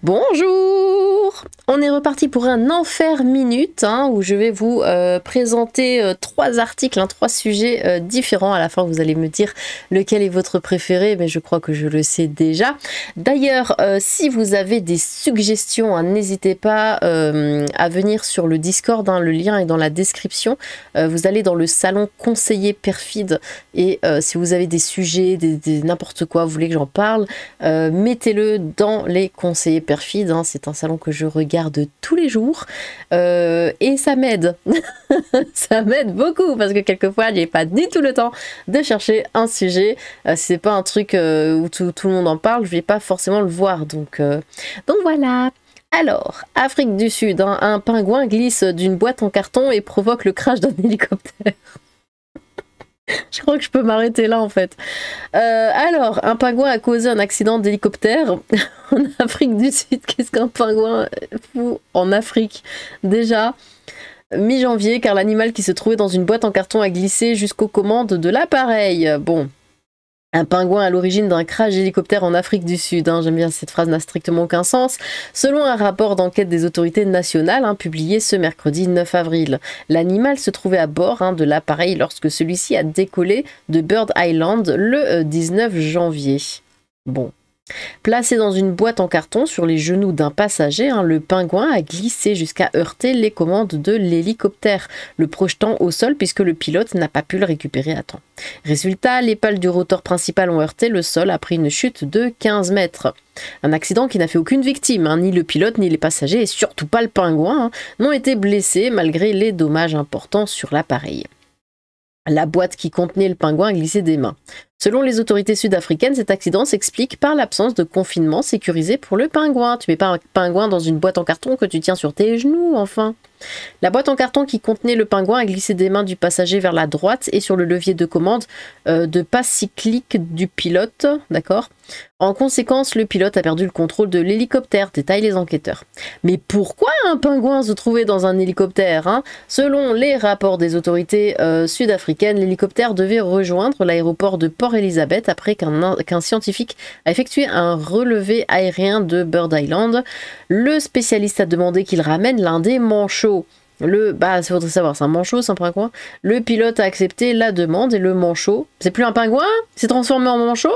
Bonjour! On est reparti pour un enfer minute où je vais vous présenter trois articles, trois sujets différents. À la fin, vous allez me dire lequel est votre préféré, mais je crois que je le sais déjà. D'ailleurs, si vous avez des suggestions, n'hésitez pas à venir sur le Discord. Le lien est dans la description. Vous allez dans le salon conseiller perfide et si vous avez des sujets, n'importe quoi, vous voulez que j'en parle, mettez-le dans les conseillers perfides. C'est un salon que je regarde tous les jours et ça m'aide. Ça m'aide beaucoup parce que quelquefois j'ai pas du tout le temps de chercher un sujet. C'est pas un truc où tout le monde en parle, je vais pas forcément le voir, donc voilà. Alors, Afrique du Sud, un pingouin glisse d'une boîte en carton et provoque le crash d'un hélicoptère. Je crois que je peux m'arrêter là en fait. Alors, un pingouin a causé un accident d'hélicoptère en Afrique du Sud. Qu'est-ce qu'un pingouin fout en Afrique? Déjà, mi-janvier, car l'animal qui se trouvait dans une boîte en carton a glissé jusqu'aux commandes de l'appareil. Bon. Un pingouin à l'origine d'un crash d'hélicoptère en Afrique du Sud. J'aime bien cette phrase, n'a strictement aucun sens. Selon un rapport d'enquête des autorités nationales publié ce mercredi 9 avril, l'animal se trouvait à bord de l'appareil lorsque celui-ci a décollé de Bird Island le 19 janvier. Bon. Placé dans une boîte en carton sur les genoux d'un passager, le pingouin a glissé jusqu'à heurter les commandes de l'hélicoptère, le projetant au sol puisque le pilote n'a pas pu le récupérer à temps. Résultat, les pales du rotor principal ont heurté le sol après une chute de 15 mètres. Un accident qui n'a fait aucune victime, ni le pilote ni les passagers et surtout pas le pingouin n'ont été blessés malgré les dommages importants sur l'appareil. La boîte qui contenait le pingouin a glissé des mains. Selon les autorités sud-africaines, cet accident s'explique par l'absence de confinement sécurisé pour le pingouin. Tu mets pas un pingouin dans une boîte en carton que tu tiens sur tes genoux, enfin. La boîte en carton qui contenait le pingouin a glissé des mains du passager vers la droite et sur le levier de commande de pas cyclique du pilote, d'accord. En conséquence, le pilote a perdu le contrôle de l'hélicoptère, détaillent les enquêteurs. Mais pourquoi un pingouin se trouvait dans un hélicoptère Selon les rapports des autorités sud-africaines, l'hélicoptère devait rejoindre l'aéroport de Port Elizabeth après qu'un scientifique a effectué un relevé aérien de Bird Island. Le spécialiste a demandé qu'il ramène l'un des manchots. Il faudrait savoir, c'est un manchot, c'est un pingouin. Le pilote a accepté la demande et le manchot, c'est plus un pingouin, il s'est transformé en manchot,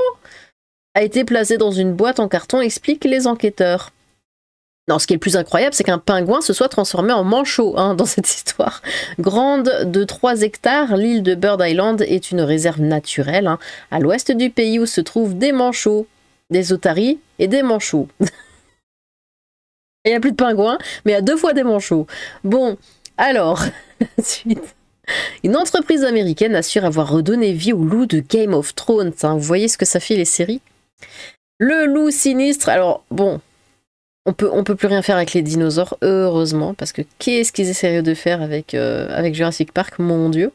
a été placé dans une boîte en carton, expliquent les enquêteurs. Non, ce qui est le plus incroyable, c'est qu'un pingouin se soit transformé en manchot dans cette histoire. Grande de 3 hectares, l'île de Bird Island est une réserve naturelle à l'ouest du pays où se trouvent des manchots, des otaries et des manchots. Il n'y a plus de pingouins, mais il y a 2 fois des manchots. Bon, alors, suite. Une entreprise américaine assure avoir redonné vie au loup de Game of Thrones. Vous voyez ce que ça fait les séries? Le loup sinistre, alors bon... On peut plus rien faire avec les dinosaures, heureusement, parce que qu'est-ce qu'ils essaieraient de faire avec Jurassic Park, mon Dieu.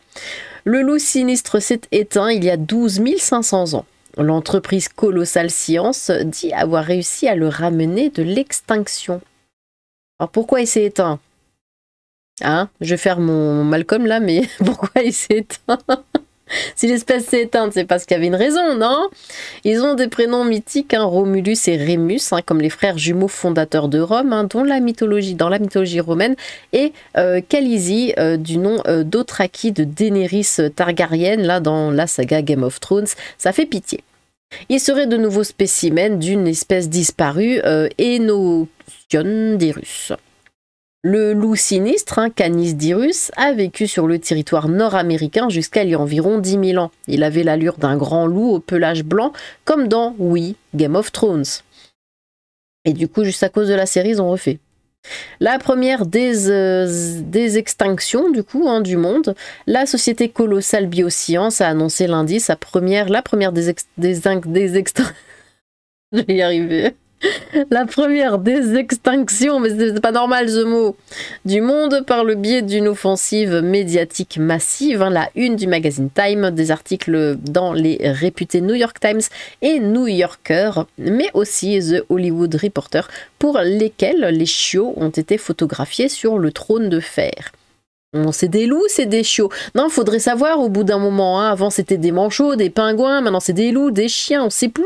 Le loup sinistre s'est éteint il y a 12 500 ans. L'entreprise Colossal Science dit avoir réussi à le ramener de l'extinction. Alors pourquoi il s'est éteint? Je vais faire mon Malcolm là, mais pourquoi il s'est éteint? Si l'espèce s'est éteinte, c'est parce qu'il y avait une raison, non? Ils ont des prénoms mythiques, Romulus et Rémus, comme les frères jumeaux fondateurs de Rome, dont dans la mythologie romaine, et Khaleesi, du nom d'Othraki de Daenerys Targaryen, là dans la saga Game of Thrones. Ça fait pitié. Il serait de nouveaux spécimens d'une espèce disparue, Enochiondyrus. Le loup sinistre, Canis dirus, a vécu sur le territoire nord-américain jusqu'à il y a environ 10 000 ans. Il avait l'allure d'un grand loup au pelage blanc, comme dans, oui, Game of Thrones. Et du coup, juste à cause de la série, ils ont refait. La première des extinctions du coup du monde, la société Colossal Bioscience a annoncé lundi la première je vais y arriver. La première des extinctions, mais c'est pas normal ce mot, du monde par le biais d'une offensive médiatique massive. La une du magazine Time, des articles dans les réputés New York Times et New Yorker, mais aussi The Hollywood Reporter, pour lesquels les chiots ont été photographiés sur le trône de fer. C'est des loups, c'est des chiots. Non, faudrait savoir au bout d'un moment. Hein. Avant, c'était des manchots, des pingouins. Maintenant, c'est des loups, des chiens. On sait plus.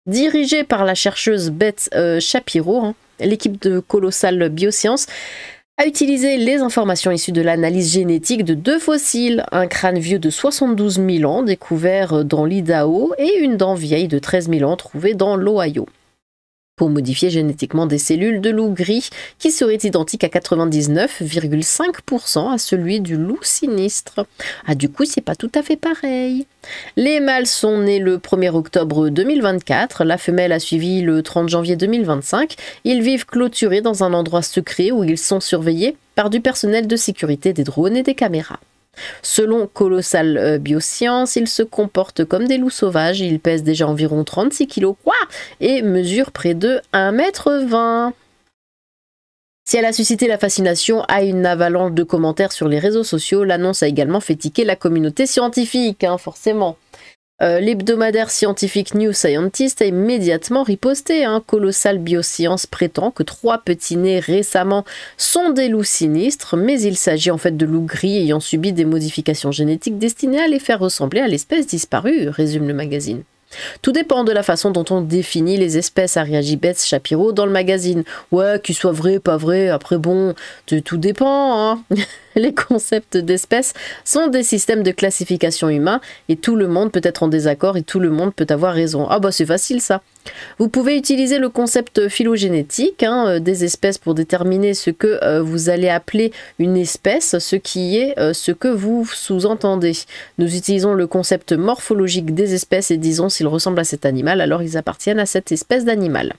Dirigé par la chercheuse Beth Shapiro, hein, l'équipe de Colossal Biosciences a utilisé les informations issues de l'analyse génétique de 2 fossiles, un crâne vieux de 72 000 ans découvert dans l'Idaho et une dent vieille de 13 000 ans trouvée dans l'Ohio, pour modifier génétiquement des cellules de loup gris qui seraient identiques à 99,5% à celui du loup sinistre. Ah, du coup, c'est pas tout à fait pareil. Les mâles sont nés le 1er octobre 2024, la femelle a suivi le 30 janvier 2025. Ils vivent clôturés dans un endroit secret où ils sont surveillés par du personnel de sécurité, des drones et des caméras. Selon Colossal Biosciences, ils se comportent comme des loups sauvages, ils pèsent déjà environ 36 kg et mesurent près de 1,20 m. Si elle a suscité la fascination à une avalanche de commentaires sur les réseaux sociaux, l'annonce a également fait tiquer la communauté scientifique, hein, forcément. L'hebdomadaire scientifique New Scientist a immédiatement riposté. Hein. Colossal Biosciences prétend que 3 petits nés récemment sont des loups sinistres, mais il s'agit en fait de loups gris ayant subi des modifications génétiques destinées à les faire ressembler à l'espèce disparue, résume le magazine. Tout dépend de la façon dont on définit les espèces, a réagi Beth Shapiro dans le magazine. Ouais, qu'il soit vrai, pas vrai, après bon, tout dépend, hein. Les concepts d'espèces sont des systèmes de classification humains et tout le monde peut être en désaccord et tout le monde peut avoir raison. Ah bah c'est facile ça. Vous pouvez utiliser le concept phylogénétique des espèces pour déterminer ce que vous allez appeler une espèce, ce qui est ce que vous sous-entendez. Nous utilisons le concept morphologique des espèces et disons s'ils ressemblent à cet animal, alors ils appartiennent à cette espèce d'animal.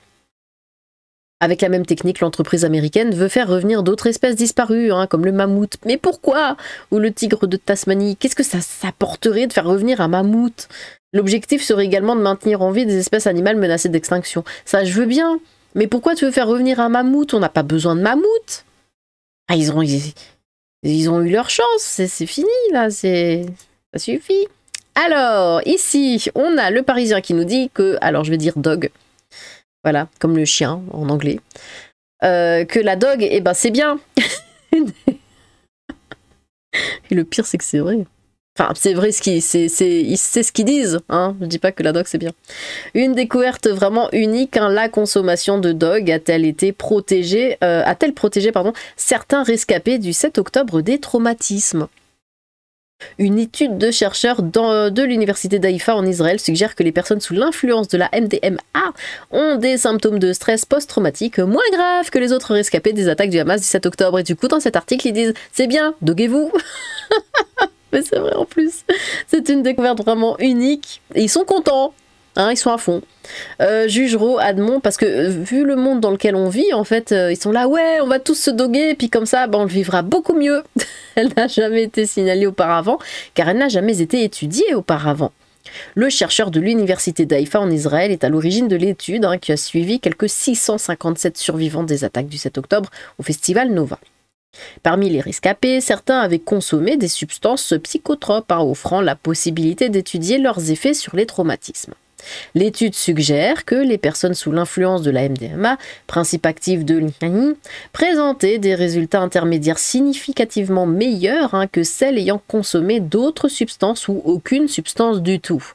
Avec la même technique, l'entreprise américaine veut faire revenir d'autres espèces disparues, comme le mammouth. Mais pourquoi? Ou le tigre de Tasmanie. Qu'est-ce que ça apporterait de faire revenir un mammouth? L'objectif serait également de maintenir en vie des espèces animales menacées d'extinction. Ça, je veux bien. Mais pourquoi tu veux faire revenir un mammouth? On n'a pas besoin de mammouth. Ah, ils ont eu leur chance. C'est fini, là. Ça suffit. Alors, ici, on a le Parisien qui nous dit que... Alors, je vais dire dog. Voilà, comme le chien en anglais. Que la dog, eh ben c'est bien. Et le pire, c'est que c'est vrai. Enfin, c'est vrai, c'est ce qu'ils disent. Hein. Je dis pas que la dog, c'est bien. Une découverte vraiment unique. La consommation de dog a-t-elle protégé certains rescapés du 7 octobre des traumatismes? Une étude de chercheurs de l'université d'Haïfa en Israël suggère que les personnes sous l'influence de la MDMA ont des symptômes de stress post-traumatique moins graves que les autres rescapés des attaques du Hamas du 7 octobre. Et du coup, dans cet article, ils disent « C'est bien, doguez-vous !» Mais c'est vrai en plus. C'est une découverte vraiment unique. Et ils sont contents. Ils sont à fond. Jugerot, Admont, parce que vu le monde dans lequel on vit, en fait, ils sont là, ouais, on va tous se doguer, et puis comme ça, on le vivra beaucoup mieux. Elle n'a jamais été signalée auparavant, car elle n'a jamais été étudiée auparavant. Le chercheur de l'université d'Haïfa en Israël est à l'origine de l'étude qui a suivi quelques 657 survivants des attaques du 7 octobre au festival Nova. Parmi les rescapés, certains avaient consommé des substances psychotropes, offrant la possibilité d'étudier leurs effets sur les traumatismes. L'étude suggère que les personnes sous l'influence de la MDMA, principe actif de l'Insani, présentaient des résultats intermédiaires significativement meilleurs que celles ayant consommé d'autres substances ou aucune substance du tout.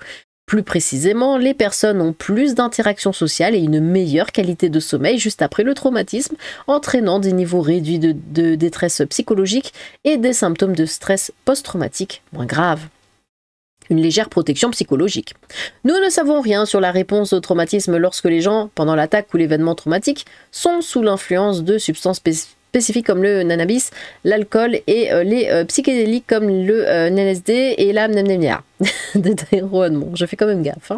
Plus précisément, les personnes ont plus d'interactions sociales et une meilleure qualité de sommeil juste après le traumatisme, entraînant des niveaux réduits de détresse psychologique et des symptômes de stress post-traumatique moins graves. Une légère protection psychologique. Nous ne savons rien sur la réponse au traumatisme lorsque les gens, pendant l'attaque ou l'événement traumatique, sont sous l'influence de substances spécifiques comme le cannabis, l'alcool et les psychédéliques comme le LSD et la mnemnia. Bon, je fais quand même gaffe.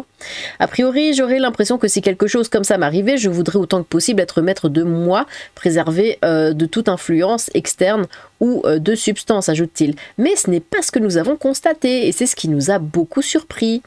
A priori, j'aurais l'impression que si quelque chose comme ça m'arrivait, je voudrais autant que possible être maître de moi, préservé de toute influence externe ou de substance, ajoute-t-il. Mais ce n'est pas ce que nous avons constaté et c'est ce qui nous a beaucoup surpris.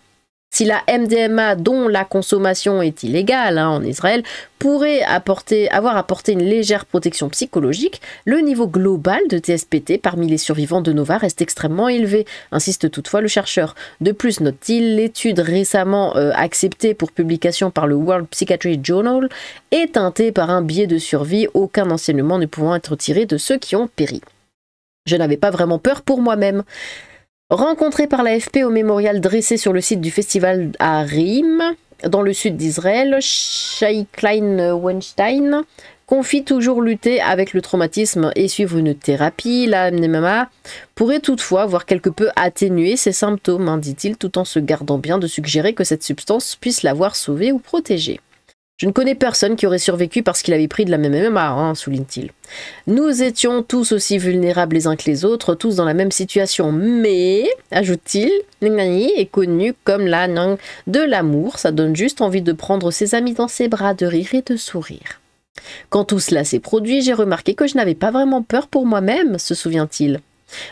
Si la MDMA, dont la consommation est illégale en Israël, pourrait avoir apporté une légère protection psychologique, le niveau global de TSPT parmi les survivants de Nova reste extrêmement élevé, insiste toutefois le chercheur. De plus, note-t-il, l'étude récemment acceptée pour publication par le World Psychiatry Journal est teintée par un biais de survie, aucun enseignement ne pouvant être tiré de ceux qui ont péri. Je n'avais pas vraiment peur pour moi-même. Rencontré par l'AFP au mémorial dressé sur le site du festival à Riem, dans le sud d'Israël, Shai Klein-Weinstein confie toujours lutter avec le traumatisme et suivre une thérapie. La MMA pourrait toutefois avoir quelque peu atténué ses symptômes, hein, dit-il, tout en se gardant bien de suggérer que cette substance puisse l'avoir sauvé ou protégé. Je ne connais personne qui aurait survécu parce qu'il avait pris de la MMA, hein, souligne-t-il. Nous étions tous aussi vulnérables les uns que les autres, tous dans la même situation, mais, ajoute-t-il, Nani est connu comme la langue de l'amour, ça donne juste envie de prendre ses amis dans ses bras, de rire et de sourire. Quand tout cela s'est produit, j'ai remarqué que je n'avais pas vraiment peur pour moi-même, se souvient-il.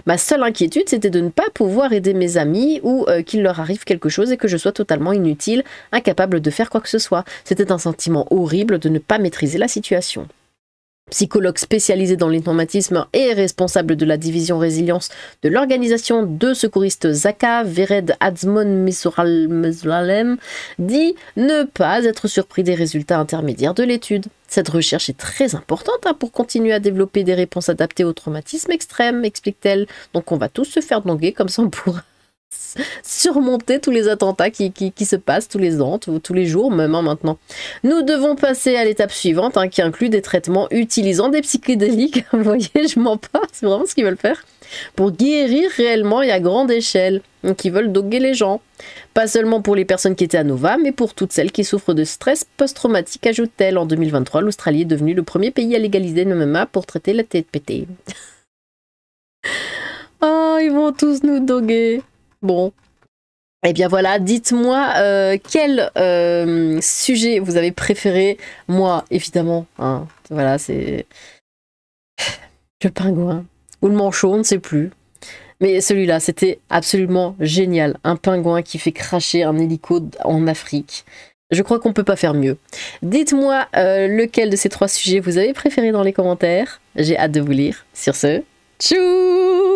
Ma seule inquiétude, c'était de ne pas pouvoir aider mes amis ou qu'il leur arrive quelque chose et que je sois totalement inutile, incapable de faire quoi que ce soit. C'était un sentiment horrible de ne pas maîtriser la situation. Psychologue spécialisé dans les traumatismes et responsable de la division résilience de l'organisation de secouristes Zaka, Vered Adzmon Mesolalem, dit ne pas être surpris des résultats intermédiaires de l'étude. Cette recherche est très importante pour continuer à développer des réponses adaptées au traumatisme extrême, explique-t-elle. Donc on va tous se faire donguer, comme ça on pourra surmonter tous les attentats qui se passent tous les ans, tous les jours même maintenant. Nous devons passer à l'étape suivante, qui inclut des traitements utilisant des psychédéliques. Vous voyez, je mens pas, c'est vraiment ce qu'ils veulent faire. Pour guérir réellement et à grande échelle, qui veulent doguer les gens. Pas seulement pour les personnes qui étaient à Nova, mais pour toutes celles qui souffrent de stress post-traumatique, ajoute-t-elle. En 2023, l'Australie est devenue le premier pays à légaliser le MMA pour traiter la tête pétée. Oh, ils vont tous nous doguer. Bon, et bien voilà, dites-moi quel sujet vous avez préféré. Moi, évidemment, hein, voilà, c'est le pingouin ou le manchot, on ne sait plus. Mais celui-là, c'était absolument génial. Un pingouin qui fait cracher un hélico en Afrique. Je crois qu'on ne peut pas faire mieux. Dites-moi lequel de ces 3 sujets vous avez préféré dans les commentaires. J'ai hâte de vous lire. Sur ce, tchou!